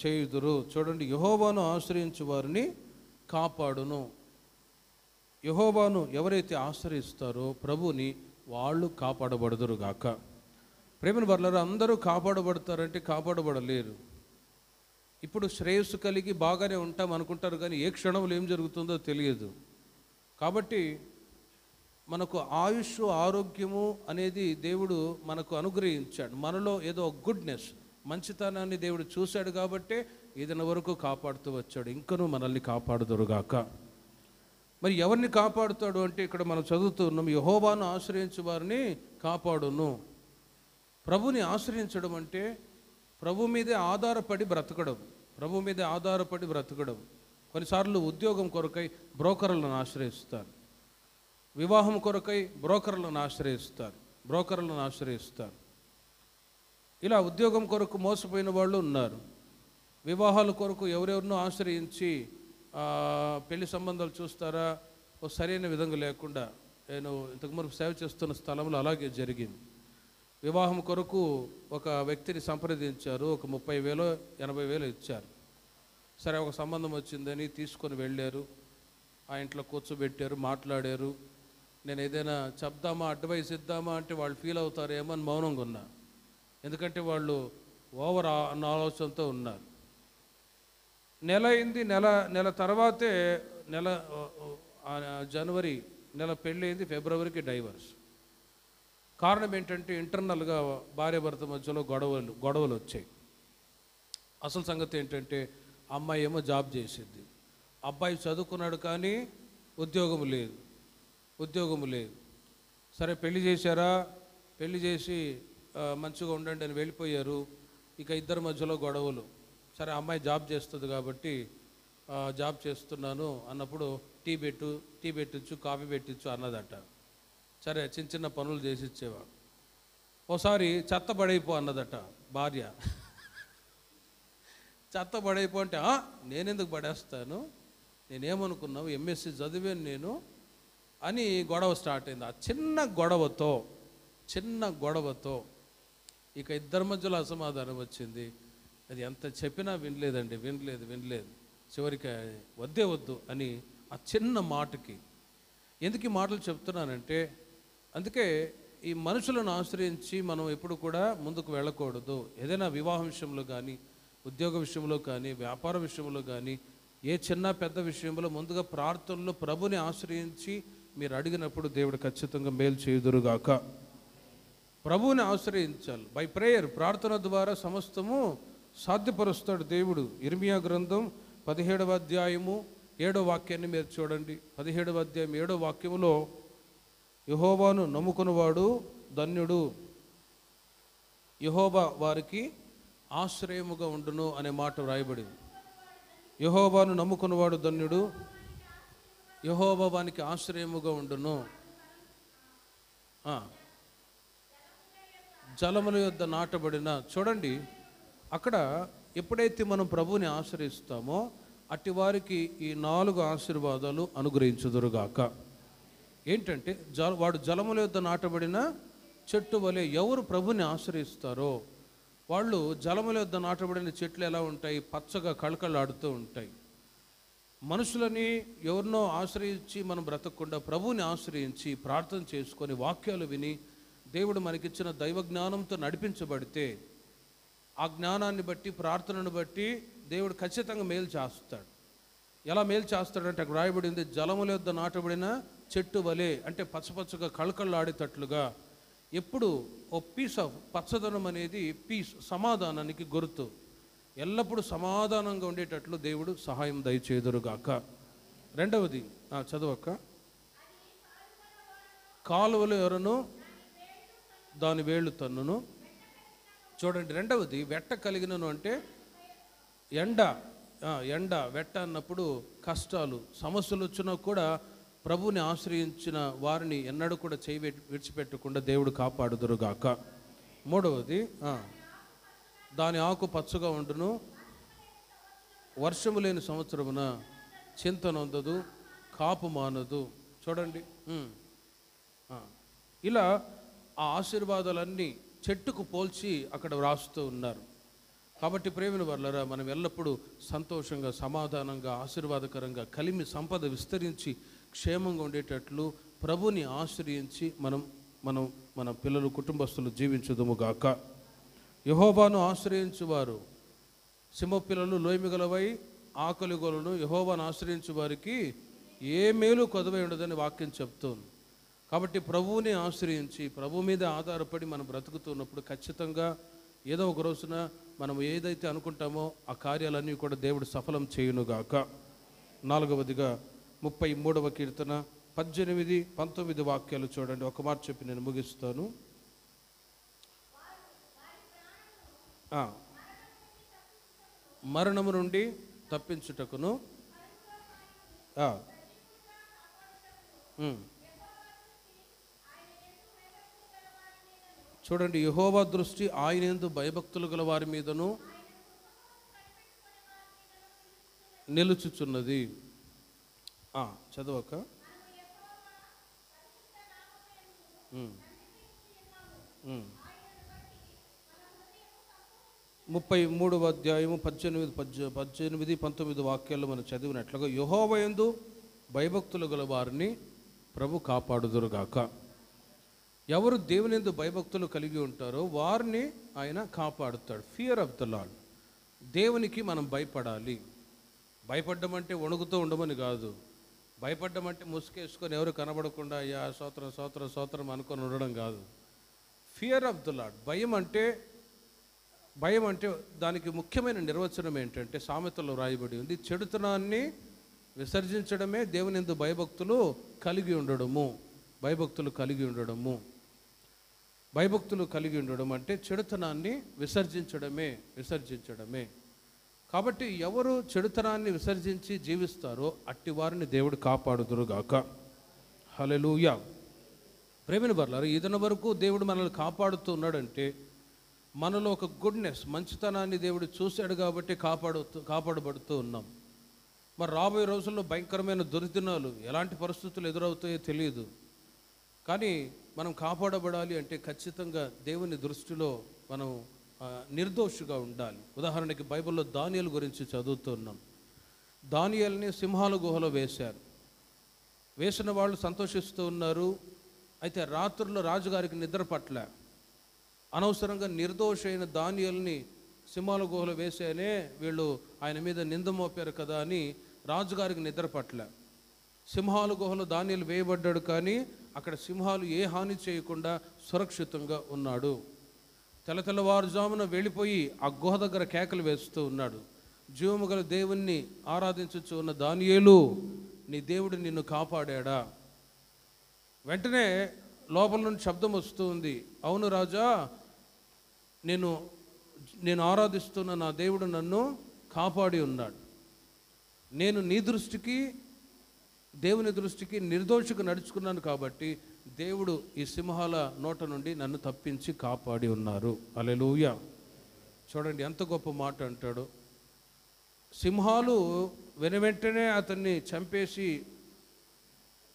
చేయుదురు. చూడండి, యెహోవాను ఆశ్రయించు వారిని కాపాడును. యెహోవాను ఎవరైతే ఆశ్రయిస్తారో ప్రభుని, వాళ్ళు కాపాడబడుదురుగాక. ప్రేమను వర్లారా, అందరూ కాపాడబడతారంటే కాపాడబడలేరు. ఇప్పుడు శ్రేయస్సు కలిగి బాగానే ఉంటాం అనుకుంటారు, కానీ ఏ క్షణంలో ఏం జరుగుతుందో తెలియదు. కాబట్టి మనకు ఆయుష్, ఆరోగ్యము అనేది దేవుడు మనకు అనుగ్రహించాడు. మనలో ఏదో గుడ్నెస్, మంచితనాన్ని దేవుడు చూశాడు కాబట్టే ఏదైనా వరకు కాపాడుతూ వచ్చాడు. ఇంకనూ మనల్ని కాపాడుదురుగాక. మరి ఎవరిని కాపాడుతాడు అంటే ఇక్కడ మనం చదువుతున్నాం, యెహోవాను ఆశ్రయించు వారిని కాపాడును. ప్రభుని ఆశ్రయించడం అంటే ప్రభు మీదే ఆధారపడి బ్రతకడం. ప్రభు మీదే ఆధారపడి బ్రతకడం. కొన్నిసార్లు ఉద్యోగం కొరకై బ్రోకర్లను ఆశ్రయిస్తారు, వివాహం కొరకై బ్రోకర్లను ఆశ్రయిస్తారు. ఇలా ఉద్యోగం కొరకు మోసపోయిన వాళ్ళు ఉన్నారు. వివాహాల కొరకు ఎవరెవరినో ఆశ్రయించి పెళ్లి సంబంధాలు చూస్తారా, ఓ సరైన విధంగా లేకుండా. నేను ఇంతకుముందు సేవ చేస్తున్న స్థలంలో అలాగే జరిగింది. వివాహం కొరకు ఒక వ్యక్తిని సంప్రదించారు. ఒక 30,000 80,000 ఇచ్చారు. సరే, ఒక సంబంధం వచ్చిందని తీసుకొని వెళ్ళారు. ఆ ఇంట్లో కూర్చోబెట్టారు, మాట్లాడారు. నేను ఏదైనా చెప్దామా, అడ్వైస్ ఇద్దామా అంటే వాళ్ళు ఫీల్ అవుతారేమో అని మౌనంగా ఉన్నా. ఎందుకంటే వాళ్ళు ఓవర్ అన్న ఆలోచనతో ఉన్నారు. నెల అయింది. నెల తర్వాతే జనవరి నెల పెళ్ళి అయింది, ఫిబ్రవరికి డైవర్స్. కారణం ఏంటంటే ఇంటర్నల్గా భార్యాభర్త మధ్యలో గొడవలు వచ్చాయి. అసలు సంగతి ఏంటంటే అమ్మాయి ఏమో జాబ్ చేసింది, అబ్బాయి చదువుకున్నాడు కానీ ఉద్యోగం లేదు. సరే, పెళ్లి చేశారా, పెళ్లి చేసి మంచిగా ఉండండి అని వెళ్ళిపోయారు. ఇక ఇద్దరి మధ్యలో గొడవలు. సరే, అమ్మాయి జాబ్ చేస్తుంది కాబట్టి జాబ్ చేస్తున్నాను అన్నప్పుడు టీ పెట్టించు, కాఫీ పెట్టించు అన్నదట. సరే, చిన్న పనులు చేసి ఇచ్చేవాడు. ఓసారి చెత్త పడైపో అన్నదట భార్య. చెత్త పడైపో అంటే నేనెందుకు పడేస్తాను, నేనేమనుకున్నావు, ఎంఎస్సి చదివాను నేను అని గొడవ స్టార్ట్ అయింది. ఆ చిన్న గొడవతో ఇక ఇద్దరి మధ్యలో అసమాధానం వచ్చింది. అది ఎంత చెప్పినా వినలేదు. చివరికి వద్దు అని ఆ చిన్న మాటకి. ఎందుకు ఈ మాటలు చెప్తున్నానంటే, అందుకే ఈ మనుషులను ఆశ్రయించి మనం ఎప్పుడు కూడా ముందుకు వెళ్ళకూడదు. ఏదైనా వివాహం విషయంలో కానీ, ఉద్యోగ విషయంలో కానీ, వ్యాపార విషయంలో కానీ, ఏ చిన్న పెద్ద విషయంలో ముందుగా ప్రార్థనలో ప్రభుని ఆశ్రయించి మీరు అడిగినప్పుడు దేవుడు ఖచ్చితంగా మేలు చేయుదురుగాక. ప్రభువుని ఆశ్రయించాలి. బై ప్రేయర్, ప్రార్థన ద్వారా సమస్తము సాధ్యపరుస్తాడు దేవుడు. ఇర్మియా గ్రంథం 17వ అధ్యాయము 7వ వాక్యాన్ని మీరు చూడండి. 17వ అధ్యాయం 7వ వాక్యములో, యెహోవాను నమ్ముకున్నవాడు ధన్యుడు, యెహోవా వారికి ఆశ్రయముగా ఉండును అనే మాట వ్రాయబడింది. యెహోవాను నమ్ముకున్నవాడు ధన్యుడు, యెహోవా వానికి ఆశ్రయముగా ఉండును. జలముల యొద్ద నాటబడిన. చూడండి, అక్కడ ఎప్పుడైతే మనం ప్రభువుని ఆశ్రయిస్తామో అట్టి వారికి ఈ 4 ఆశీర్వాదాలు అనుగ్రహించుదురుగాక. ఏంటంటే వాడు జలముల యొద్ద నాటబడిన చెట్టు వలె. ఎవరు ప్రభుని ఆశ్రయిస్తారో వాళ్ళు జలముల యొద్ద నాటబడిన చెట్లు ఎలా ఉంటాయి? పచ్చగా కళకళలాడుతూ ఉంటాయి. మనుషులని ఎవరినో ఆశ్రయించి మనం బ్రతకకుండా ప్రభువుని ఆశ్రయించి ప్రార్థన చేసుకొని వాక్యాలు విని దేవుడు మనకిచ్చిన దైవ జ్ఞానంతో నడిపించబడితే ఆ జ్ఞానాన్ని బట్టి, ప్రార్థనను బట్టి దేవుడు ఖచ్చితంగా మేలు చేస్తాడు. ఎలా మేలు చేస్తాడంటే అక్కడ రాయబడింది, జలముల యొద్ద నాటబడిన చెట్టు వలె. అంటే పచ్చపచ్చగా కళకళలాడేటట్లుగా. ఎప్పుడు ఓ పీస్ ఆఫ్ పచ్చదనం అనేది పీస్, సమాధానానికి గుర్తు. ఎల్లప్పుడూ సమాధానంగా ఉండేటట్లు దేవుడు సహాయం దయచేదురుగాక. రెండవది చదవక్క. కాలువలు ఎవరను దాని వేళ్ళు తన్నును. చూడండి, రెండవది వెట్ట కలిగినను అంటే ఎండ వెట్ట అన్నప్పుడు కష్టాలు, సమస్యలు వచ్చినా కూడా ప్రభువుని ఆశ్రయించిన వారిని ఎన్నడూ కూడా చేయి విడిచిపెట్టకుండా దేవుడు కాపాడుదురుగాక. మూడవది దాని ఆకు పచ్చగా ఉండును, వర్షము లేని సంవత్సరమున చింత నొందదు, కాపు మానదు. చూడండి, ఇలా ఆ ఆశీర్వాదాలన్నీ చెట్టుకు పోల్చి అక్కడ వ్రాస్తూ ఉన్నారు. కాబట్టి ప్రేమిన వర్లరా, మనం ఎల్లప్పుడూ సంతోషంగా, సమాధానంగా, ఆశీర్వాదకరంగా, కలిమి సంపద విస్తరించి క్షేమంగా ఉండేటట్లు ప్రభుని ఆశ్రయించి మన పిల్లలు, కుటుంబస్తులు జీవించుదుముగాక. యెహోవాను ఆశ్రయించువారు సింహపిల్లలు లోయమిగలవై ఆకలిగోలను. యెహోవాను ఆశ్రయించు వారికి ఏ మేలు కొదవై ఉండదని వాక్యం చెప్తుంది. కాబట్టి ప్రభువుని ఆశ్రయించి ప్రభు మీద ఆధారపడి మనం బ్రతుకుతున్నప్పుడు ఖచ్చితంగా ఏదో ఒక రోజున మనం ఏదైతే అనుకుంటామో ఆ కార్యాలన్నీ కూడా దేవుడు సఫలం చేయునుగాక. నాలుగవదిగా 33వ కీర్తన 18, 19 వాక్యాలు చూడండి. ఒక మాట చెప్పి నేను ముగిస్తాను. మరణము నుండి తప్పించుటకును చూడండి, యెహోవా దృష్టి ఆయన యందు భయభక్తులు గల వారి మీదను నిలుచుచున్నది. చదవక. 33వ అధ్యాయము 18, 19 వాక్యాల్లో మనం చదివినట్లుగా యెహోవా యందు భయభక్తులు గల వారిని ప్రభు కాపాడుదురుగాక. ఎవరు దేవుని యందు భయభక్తులు కలిగి ఉంటారో వారిని ఆయన కాపాడుతాడు. Fear of the lord. దేవునికి మనం భయపడాలి. భయపడ్డం అంటే వణుకుతూ ఉండమని కాదు. భయపడ్డం అంటే ముసుకేసుకొని ఎవరు కనబడకుండా యా స్తోత్రం స్తోత్రం స్తోత్రం అనుకొని ఉండడం కాదు. Fear of the lord. భయం అంటే దానికి ముఖ్యమైన నిర్వచనం ఏంటంటే సామెతలో రాయబడి ఉంది, చెడుతనాన్ని విసర్జించడమే దేవుని యందు భయభక్తులు కలిగి ఉండడము. భయభక్తులు కలిగి ఉండడం అంటే చెడుతనాన్ని విసర్జించడమే. కాబట్టి ఎవరు చెడుతనాన్ని విసర్జించి జీవిస్తారో అట్టి వారిని దేవుడు కాపాడుదురుగాక. హల్లెలూయా. ప్రేమిన వర్లారా, ఇదన వరకు దేవుడు మనల్ని కాపాడుతూ ఉన్నాడంటే మనలో ఒక గుడ్నెస్, మంచితనాన్ని దేవుడు చూశాడు కాబట్టి కాపాడబడుతూ ఉన్నాం. మరి రాబోయే రోజుల్లో భయంకరమైన దుర్దినాలు, ఎలాంటి పరిస్థితులు ఎదురవుతాయో తెలియదు. కానీ మనం కాపాడబడాలి అంటే ఖచ్చితంగా దేవుని దృష్టిలో మనం నిర్దోషిగా ఉండాలి. ఉదాహరణకి బైబిల్లో దానియేలు గురించి చదువుతున్నాం. దానియేలుని సింహాల గుహలో వేశారు. వేసిన వాళ్ళు సంతోషిస్తూ ఉన్నారు. అయితే రాత్రుల్లో రాజుగారికి నిద్ర పట్ల. అనవసరంగా నిర్దోషైన దానియేలుని సింహాల గుహలో వేసేనే వీళ్ళు ఆయన మీద నింద మోపారు కదా అని రాజుగారికి నిద్ర పట్ల. సింహాల గుహలో దానియేలు వేయబడ్డాడు, కానీ అక్కడ సింహాలు ఏ హాని చేయకుండా సురక్షితంగా ఉన్నాడు. తెల్లవారుజామున వెళ్ళిపోయి ఆ గుహ దగ్గర కేకలు వేస్తూ ఉన్నాడు. జీవము గల దేవుణ్ణి ఆరాధించుచు ఉన్న దానియేలు, నీ దేవుడు నిన్ను కాపాడా. వెంటనే లోపల నుండి శబ్దం వస్తూ ఉంది, అవును రాజా, నేను ఆరాధిస్తున్న నా దేవుడు నన్ను కాపాడి ఉన్నాడు. నేను నీ దృష్టికి దేవుని దృష్టికి నిర్దోషిగా నడుచుకున్నాను కాబట్టి దేవుడు ఈ సింహాల నోట నుండి నన్ను తప్పించి కాపాడి ఉన్నారు. హల్లెలూయా. చూడండి ఎంత గొప్ప మాట అంటాడు. సింహాలు వెనువెంటనే అతన్ని చంపేసి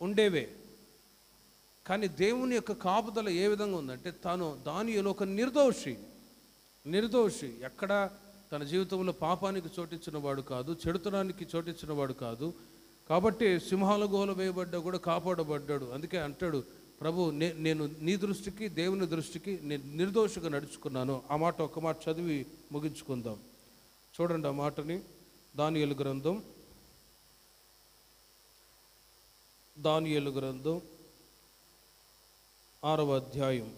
ఉండేవే, కానీ దేవుని యొక్క కాపుదల ఏ విధంగా ఉందంటే దానియేలు ఒక నిర్దోషి ఎక్కడ తన జీవితంలో పాపానికి చోటించిన వాడు కాదు, చెడుతనానికి చోటించిన వాడు కాదు. కాబట్టి సింహాల గోల వేయబడ్డా కూడా కాపాడబడ్డాడు. అందుకే అంటాడు ప్రభు, నేను నీ దృష్టికి దేవుని దృష్టికి నేను నిర్దోషిగా నడుచుకున్నాను. ఆ మాట ఒక మాట చదివి ముగించుకుందాం. చూడండి ఆ మాటని. దానియేలు గ్రంథం 6వ అధ్యాయం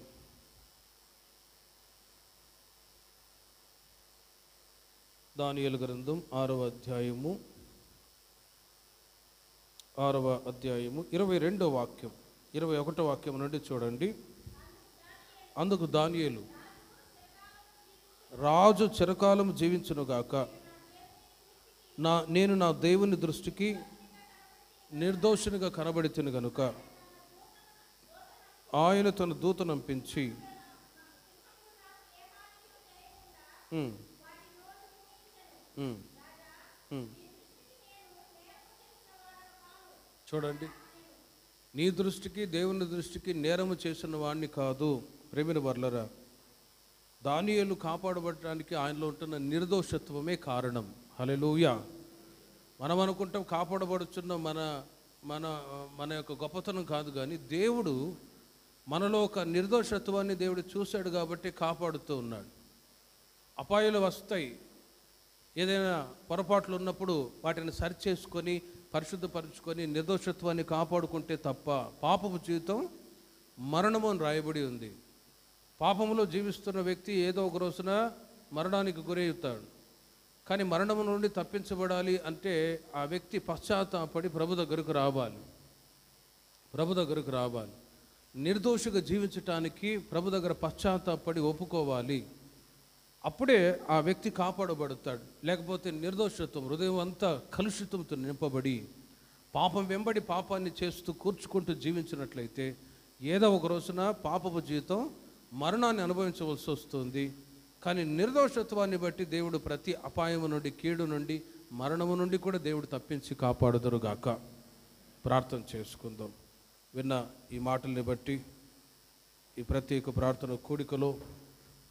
6వ అధ్యాయము 22వ వాక్యం 21వ వాక్యం నుండి చూడండి. అందుకు దానియేలు, రాజు చిరకాలం జీవించునుగాక, నేను నా దేవుని దృష్టికి నిర్దోషినిగా కనబడితిని గనుక ఆయన తన దూతను పంపించి చూడండి, నీ దృష్టికి దేవుని దృష్టికి నేరము చేసిన వాడిని కాదు. ప్రేమిన వర్లరా, దానియేలు కాపాడబడటానికి ఆయనలో ఉంటున్న నిర్దోషత్వమే కారణం. హల్లెలూయా. మనం అనుకుంటాం కాపాడబడుచున్న మన మన మన యొక్క గొప్పతనం కాదు, కానీ దేవుడు మనలో ఒక నిర్దోషత్వాన్ని దేవుడు చూశాడు కాబట్టి కాపాడుతూ ఉన్నాడు. అపాయాలు వస్తాయి, ఏదైనా పొరపాట్లు ఉన్నప్పుడు వాటిని సరిచేసుకొని పరిశుద్ధపరుచుకొని నిర్దోషత్వాన్ని కాపాడుకుంటే తప్ప పాపపు జీవితం మరణము అని రాయబడి ఉంది. పాపములో జీవిస్తున్న వ్యక్తి ఏదో ఒక రోజున మరణానికి గురవుతాడు. కానీ మరణము నుండి తప్పించబడాలి అంటే ఆ వ్యక్తి పశ్చాత్తాపడి ప్రభు దగ్గరకు రావాలి. నిర్దోషిగా జీవించటానికి ప్రభు దగ్గర పశ్చాత్తాపడి ఒప్పుకోవాలి. అప్పుడే ఆ వ్యక్తి కాపాడబడతాడు. లేకపోతే నిర్దోషత్వం, హృదయం అంతా కలుషితంతో నింపబడి పాపం వెంబడి పాపాన్ని చేస్తూ కూర్చుకుంటూ జీవించినట్లయితే ఏదో ఒక రోజున పాపపు జీవితం మరణాన్ని అనుభవించవలసి వస్తుంది. కానీ నిర్దోషత్వాన్ని బట్టి దేవుడు ప్రతి అపాయము నుండి, కీడు నుండి, మరణము నుండి కూడా దేవుడు తప్పించి కాపాడుదురుగాక. ప్రార్థన చేసుకుందాం. విన్న ఈ మాటల్ని బట్టి ఈ ప్రత్యేక ప్రార్థన కూడికలో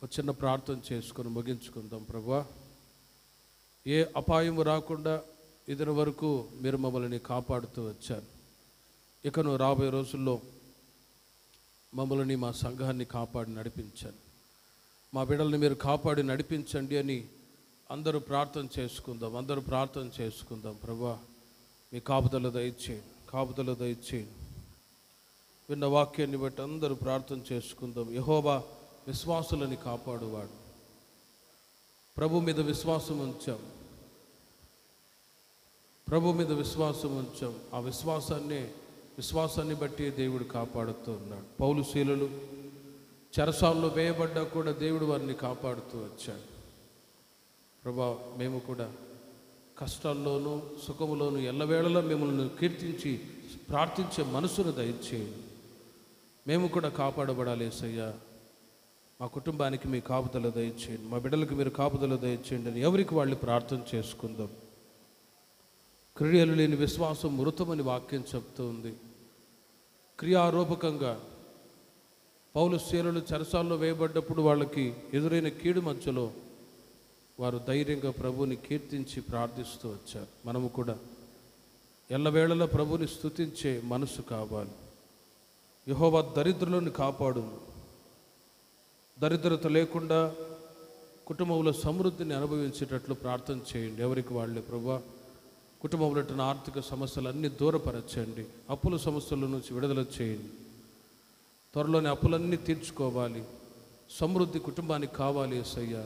ఒక చిన్న ప్రార్థన చేసుకొని ముగించుకుందాం. ప్రభువా, ఏ అపాయము రాకుండా ఇదిన వరకు మీరు మమ్మల్ని కాపాడుతూ వచ్చారు. ఇకను రాబోయే రోజుల్లో మమ్మల్ని, మా సంఘాన్ని కాపాడి నడిపించాను. మా బిడ్డల్ని మీరు కాపాడి నడిపించండి అని అందరూ ప్రార్థన చేసుకుందాం. ప్రభువా, మీ కాపుదల దయచేయండి. విన్న వాక్యాన్ని బట్టి అందరూ ప్రార్థన చేసుకుందాం. యెహోవా విశ్వాసులని కాపాడువాడు. ప్రభు మీద విశ్వాసం ఉంచాం. ఆ విశ్వాసాన్ని బట్టి దేవుడు కాపాడుతూ ఉన్నాడు. పౌలు శీలులు చెరసాల్లో వేయబడ్డా కూడా దేవుడు వారిని కాపాడుతూ వచ్చాడు. ప్రభా, మేము కూడా కష్టాల్లోనూ సుఖములోనూ ఎల్లవేళలా మిమ్మల్ని కీర్తించి ప్రార్థించే మనసును దయచేయండి. మేము కూడా కాపాడబడాలి యేసయ్యా. మా కుటుంబానికి మీ కాపుదల దయచేయండి, మా బిడ్డలకు మీరు కాపుదల దయచేయండి అని ఎవరికి వాళ్ళు ప్రార్థన చేసుకుందాం. క్రియలు లేని విశ్వాసం మృతమని వాక్యం చెప్తూ ఉంది. క్రియారూపకంగా పౌలు శీలులు చెరసాల్లో వేయబడ్డప్పుడు వాళ్ళకి ఎదురైన కీడు మధ్యలో వారు ధైర్యంగా ప్రభువుని కీర్తించి ప్రార్థిస్తూ వచ్చారు. మనము కూడా ఎల్లవేళలా ప్రభువుని స్తుతించే మనసు కావాలి. యెహోవా దరిద్రులను కాపాడు. దరిద్రత లేకుండా కుటుంబంలో సమృద్ధిని అనుభవించేటట్లు ప్రార్థన చేయండి. ఎవరికి వాళ్ళే ప్రభువా, కుటుంబంలో ఉన్న ఆర్థిక సమస్యలన్నీ దూరపరచండి. అప్పుల సమస్యల నుంచి విడుదల చేయండి. త్వరలోని అప్పులన్నీ తీర్చుకోవాలి. సమృద్ధి కుటుంబానికి కావాలి యేసయ్యా.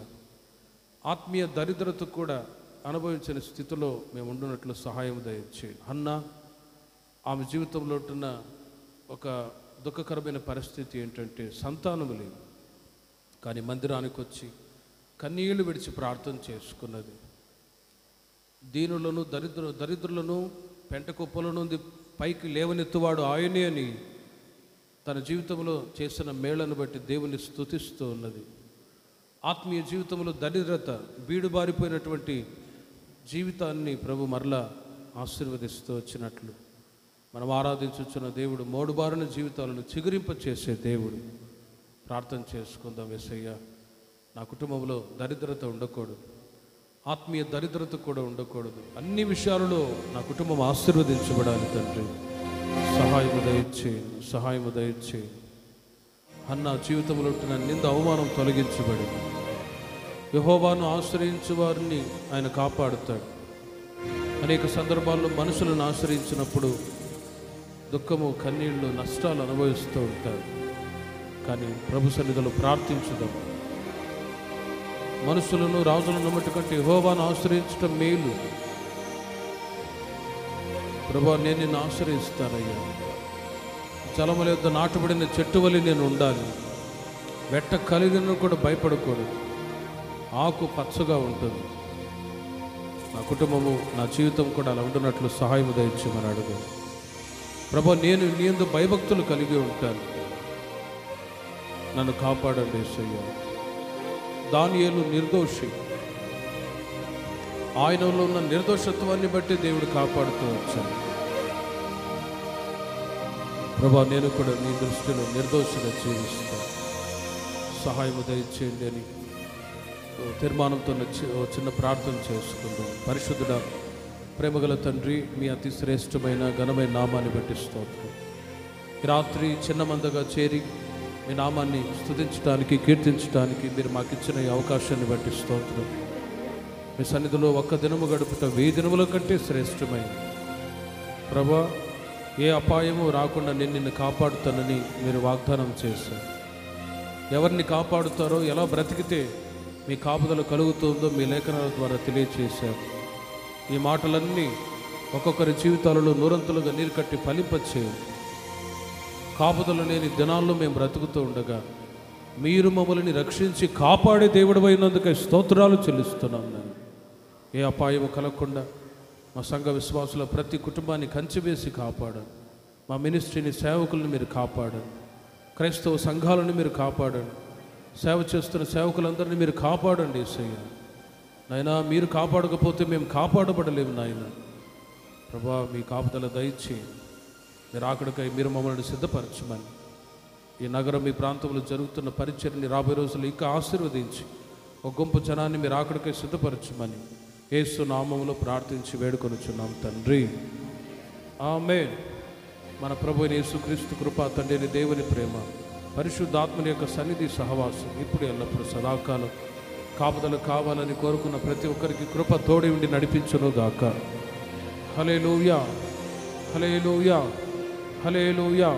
ఆత్మీయ దరిద్రత కూడా అనుభవించిన స్థితిలో మేము ఉండునట్లు సహాయం దయచేయండి. హన్నా, ఆమె జీవితంలో ఉంటున్న ఒక దుఃఖకరమైన పరిస్థితి ఏంటంటే సంతానం లేదు. కానీ మందిరానికి వచ్చి కన్నీళ్లు విడిచి ప్రార్థన చేసుకున్నది. దీనులను దరిద్రులను పెంట కుప్పల నుండి పైకి లేవనెత్తువాడు ఆయనే అని తన జీవితంలో చేసిన మేళ్లను బట్టి దేవుని స్తుతిస్తూ ఉన్నది. ఆత్మీయ జీవితంలో దరిద్రత బీడుబారిపోయినటువంటి జీవితాన్ని ప్రభు మరలా ఆశీర్వదిస్తూ వచ్చినట్లు మనం ఆరాధించుచున్న దేవుడు మోడుబారిన జీవితాలను చిగురింప చేసే దేవుడు. ప్రార్థన చేసుకుందాం. యేసయ్య, నా కుటుంబంలో దరిద్రత ఉండకూడదు, ఆత్మీయ దరిద్రత కూడా ఉండకూడదు. అన్ని విషయాలలో నా కుటుంబం ఆశీర్వదించబడాలి తండ్రి. సహాయము దయచేయండి, సహాయము దయచేయండి. అన్న జీవితంలో ఉంటున్న నింద అవమానం తొలగించబడింది. యెహోవాను ఆశ్రయించు వారిని ఆయన కాపాడుతాడు. అనేక సందర్భాల్లో మనుషులను ఆశ్రయించినప్పుడు దుఃఖము, కన్నీళ్లు, నష్టాలు అనుభవిస్తూ ఉంటారు. కానీ ప్రభు సన్నిధిలో ప్రార్థించుదాం. మనుషులను, రాజులను నమ్మటి కంటే యెహోవాను ఆశ్రయించటం మేలు. ప్రభువా, నేను నిన్ను ఆశ్రయిస్తానయ్యా. జలముల యొద్ద నాటబడిన చెట్టు వలె నేను ఉండాలి. వెట్ట కలిగిన కూడా భయపడకూడదు. ఆకు పచ్చగా ఉంటుంది. నా కుటుంబము, నా జీవితం కూడా అలా ఉంటున్నట్లు సహాయం దయచేయమని అడుగు. ప్రభువా, నేను నీ యందు భయభక్తులు కలిగి ఉంటాను. నన్ను కాపాడండి యేసయ్యా. దానియేలు నిర్దోషి. ఆయనలో ఉన్న నిర్దోషత్వాన్ని బట్టి దేవుడు కాపాడుతూ వచ్చాను. ప్రభువా, నేను కూడా నీ దృష్టిలో నిర్దోషిగా జీవిస్తాను. సహాయము దయచేయండి అని తీర్మానంతో చిన్న ప్రార్థన చేసుకుందాం. పరిశుద్ధుడా, ప్రేమగల తండ్రి, మీ అతి శ్రేష్టమైన ఘనమైన నామాన్ని బట్టి స్తోత్రం. ఈ రాత్రి చిన్న మందగా చేరి మీ నామాన్ని స్తుతించడానికి, కీర్తించడానికి మీరు మాకు ఇచ్చిన ఈ అవకాశాన్ని బట్టి స్తోత్రం. మీ సన్నిధిలో ఒక్క దినము గడుపుట 1000 దినముల కంటే శ్రేష్టమైంది. ప్రభా, ఏ అపాయము రాకుండా నేను నిన్ను కాపాడుతానని మీరు వాగ్దానం చేశారు. ఎవరిని కాపాడుతారో, ఎలా బ్రతికితే మీ కాపుదల కలుగుతుందో మీ లేఖనాల ద్వారా తెలియచేశారు. ఈ మాటలన్నీ ఒక్కొక్కరి జీవితాలలో నూరంతులుగా నీరు కట్టి ఫలింపచేయండి. కాపుదల లేని దినాల్లో మేము బ్రతుకుతూ ఉండగా మీరు మమ్మల్ని రక్షించి కాపాడే దేవుడు అయినందుకే స్తోత్రాలు చెల్లిస్తున్నాం. నేను ఏ అపాయము కలగకుండా మా సంఘ విశ్వాసుల ప్రతి కుటుంబాన్ని కంచివేసి కాపాడండి. మా మినిస్ట్రీని, సేవకులను మీరు కాపాడండి. క్రైస్తవ సంఘాలను మీరు కాపాడండి. సేవ చేస్తున్న సేవకులందరినీ మీరు కాపాడండి యేసయ్య. నాయనా, మీరు కాపాడకపోతే మేము కాపాడబడలేము నాయన. ప్రభా, మీ కాపుదల దయచేయండి. మీరు ఆకడికై మీరు మమ్మల్ని సిద్ధపరచమని, ఈ నగరం, మీ ప్రాంతంలో జరుగుతున్న పరిచర్ని రాబోయే రోజులు ఇంకా ఆశీర్వదించి ఒక గుంపు జనాన్ని మీరు ఆకడికై సిద్ధపరచమని యేసు నామములో ప్రార్థించి వేడుకొనుచున్నాం తండ్రి. ఆమేన్. మన ప్రభువైన యేసుక్రీస్తు కృప, తండ్రి దేవుని ప్రేమ, పరిశుద్ధాత్మని యొక్క సన్నిధి సహవాసం ఇప్పుడు ఎల్లప్పుడూ సదాకాలం కాపుదలు కావాలని కోరుకున్న ప్రతి ఒక్కరికి కృప తోడి ఉండి నడిపించును గాక. హల్లెలూయా, హల్లెలూయా, హల్లెలూయా.